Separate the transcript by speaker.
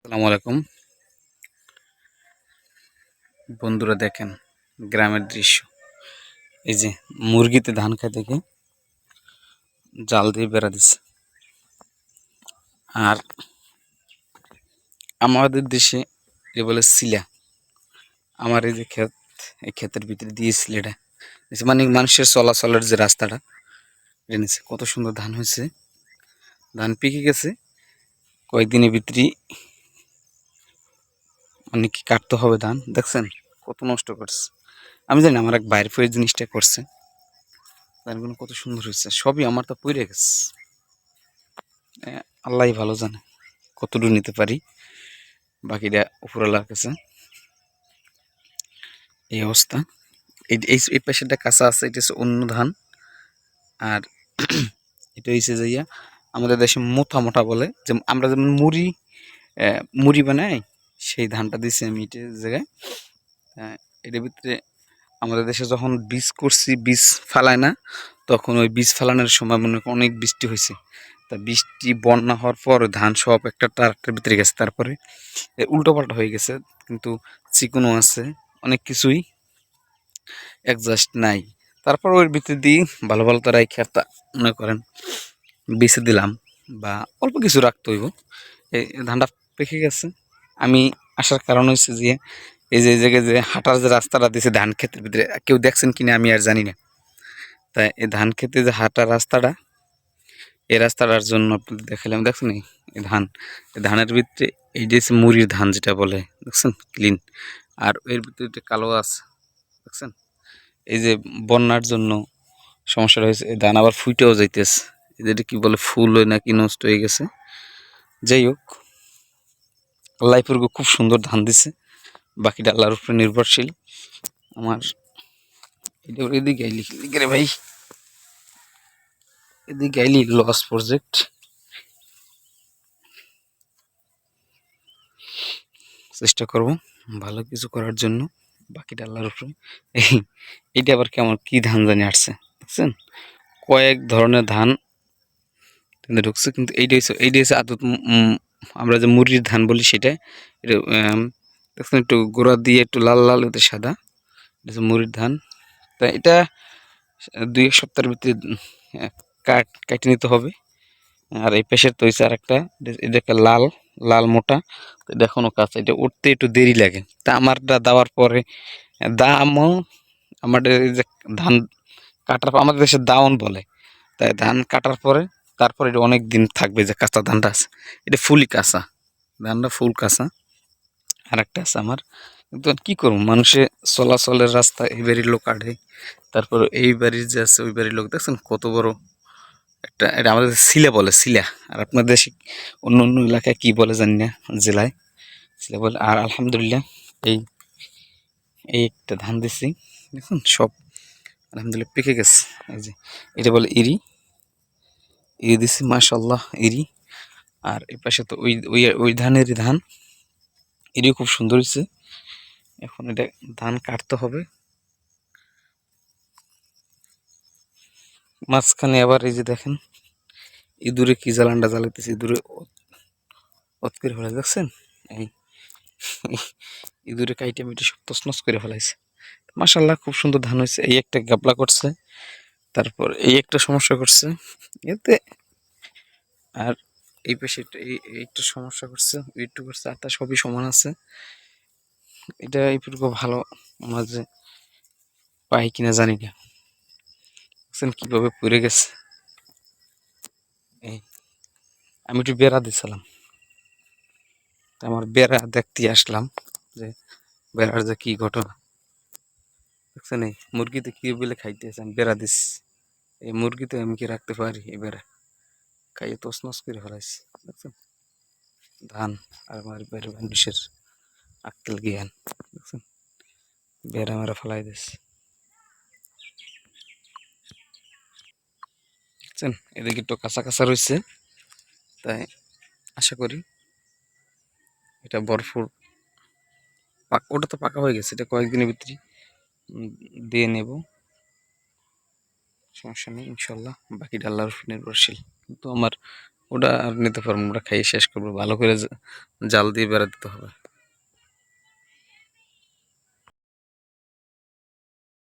Speaker 1: আসসালামু আলাইকুম বন্ধুরা, দেখেন গ্রামের দৃশ্য। এই যে মুরগিতে ধান খায় দেখে জাল দিয়ে বেড়া দিচ্ছে। আর আমাদের দেশে এ বলে সিলা। আমার এই যে ক্ষেত, এই ক্ষেতের ভিতরে দিয়ে সিলেটা মানে মানুষের চলাচলের যে রাস্তাটা জেনেছে। কত সুন্দর ধান হয়েছে, ধান পেকে গেছে। কয়েকদিনের ভিতরেই অনেক কি কাটতে হবে ধান। দেখছেন কত নষ্ট করছে। আমি জানি আমার এক বাইরে ফের জিনিসটা করছে। ধানগুলো কত সুন্দর হয়েছে, সবই আমার তো পড়ে গেছে। আল্লাহ ভালো জানে কতটুকু নিতে পারি, বাকিটা উপরওয়ালার কাছে। এই অবস্থা। এই পাশেরটা কাঁচা আছে, এটা হচ্ছে অন্য ধান। আর এটা হচ্ছে যাইয়া আমাদের দেশে মোটা মোটা বলে, যে আমরা যেমন মুড়ি মুড়ি বানাই, সেই ধানটা দিছি আমি এটার জায়গায়। এটার ভিতরে আমাদের দেশে যখন বীজ করছি, বীজ ফালায় না, তখন ওই বীজ ফালানোর সময় মনে করেন অনেক বৃষ্টি হয়েছে। তা বৃষ্টি বন্যা হওয়ার পর ধান সব একটা ট্রাক্টরের ভিতরে গেছে। তারপরে উল্টো পাল্টা হয়ে গেছে, কিন্তু চিকনও আছে, অনেক কিছুই অ্যাডজাস্ট নাই। তারপর ওর ভিতর দিয়ে ভালো ভালো তারা এই খেরটা মনে করেন বেছে দিলাম, বা অল্প কিছু রাখতে হইব। এই ধানটা পেকে গেছে। আমি আসার কারণ হচ্ছে যে এই যে জায়গায় যে হাঁটার যে রাস্তাটা দিয়েছে ধান ক্ষেতের ভিতরে, কেউ দেখছেন কিনা আমি আর জানি না। তাই এই ধান খেতে যে হাঁটার রাস্তাটা, এই রাস্তাটার জন্য আপনাদের দেখালাম। দেখছেন এই ধান, এই ধানের ভিতরে এই যে মুড়ির ধান যেটা বলে, দেখছেন ক্লিন। আর এর ভিতরে কালো আছে, দেখছেন। এই যে বন্যার জন্য সমস্যা হয়েছে, এই ধান আবার ফুইটেও যাইতেছে। এটা কি বলে, ফুল হয় নাকি নষ্ট হয়ে গেছে। যাই হোক, আল্লাহ খুব সুন্দর ধান দিছে, বাকিটা আল্লাহর উপরে নির্ভরশীল। আমার এটা এদিকে আইলি রে ভাই, এদিকে আইলি লস প্রজেক্ট। চেষ্টা করব ভালো কিছু করার জন্য, বাকিটা আল্লাহর উপরে। এইটা আবার কেমন কি ধান জানি আসছে, বুঝছেন। কয়েক ধরনের ধান ঢুকছে, কিন্তু এইটা হচ্ছে আদত। আমরা যে মুড়ির ধান বলি সেটা। এটা দেখছেন একটু গোড়া দিয়ে একটু লাল লাল, হতে সাদা। এটা হচ্ছে মুড়ির ধান। তা এটা 2-1 সপ্তাহের ভিতরে কাটে নিতে হবে। আর এই পেশের তো হয়েছে আর একটা, এটা একটা লাল লাল মোটা। এটা এখনো কাঁচা, এটা উঠতে একটু দেরি লাগে। তা আমারটা দেওয়ার পরে দামও, আমাদের এই যে ধান কাটার পর, আমাদের দেশে দাওন বলে, তাই ধান কাটার পরে তারপর এটা অনেক দিন থাকবে। যে কাঁচা ধানটা আছে, এটা ফুলই কাঁচা, ধানটা ফুল কাঁচা। আর একটা আছে আমার, কিন্তু কি করবো, মানুষে চলাচলের রাস্তা, এই বাড়ির লোক আড়ে, তারপর এই বাড়ির যে আছে ওই বাড়ির লোক। দেখছেন কত বড় একটা, এটা আমাদের সিলা বলে, সিলা। আর আপনার দেশে অন্য অন্য এলাকায় কি বলে জানি না, জেলায় সিলা বলে। আর আলহামদুলিল্লাহ এই এই একটা ধান দিছি, দেখুন সব আলহামদুলিল্লাহ পেকে গেছে। এই যে এটা বলে ইরি, ইরি দিছি মাশাল্লাহ, ইরি। আর এই পাশে তো ওই ওই ওই ধানেরই ধান, ইরি খুব সুন্দর হয়েছে। এখন এটা ধান কাটতে হবে। মাঝখানে আবার এই যে দেখেন, ইঁদুরে কি জ্বালানটা জ্বালাইতেছে, ইঁদুরে অত করে ফেলে, দেখছেন। এই ইঁদুরে কাইটে মিটে সব তছনছ করে ফেলাইছে। মাশাল্লাহ খুব সুন্দর ধান হয়েছে। এই একটা গাবলা করছে, তারপর এই একটা সমস্যা করছে এতে। আর এই পাশে এই একটা সমস্যা করছে, একটু করছে, আর তা সবই সমান আছে। এটা এইটুকু ভালো মাঝে পাই কিনা জানি না। দেখছেন কিভাবে পড়ে গেছে। এই আমি একটু বেড়া দিছিলাম, আমার বেড়া দেখতে আসলাম যে বেড়ার যে কি ঘটনা। দেখছেন এই মুরগিতে কি বলে খাইতেছে, আমি বেড়া দিস। এই মুরগিতে আমি কি রাখতে পারি, এই বেড়া খাইয়ে তছনছ করে ফেলাইছি। দেখছেন ধান, আর আমার বেড়ে মানুষের আক্কেল জ্ঞান, দেখছেন বেড়া মেরা ফেলাই দিস। দেখছেন এদিকে একটু কাঁচা কাঁচা রয়েছে, তাই আশা করি এটা ভরপুর ওটা তো পাকা হয়ে গেছে, এটা কয়েকদিনের ভিতরে দিয়ে নেব, সমস্যা নেই ইনশাল্লাহ। বাকিটা আল্লাহর উপর নির্ভরশীল। কিন্তু আমার ওটা আর নিতে পারবো না, ওটা খাইয়ে শেষ করবো। ভালো করে জাল দিয়ে বেড়া দিতে হবে।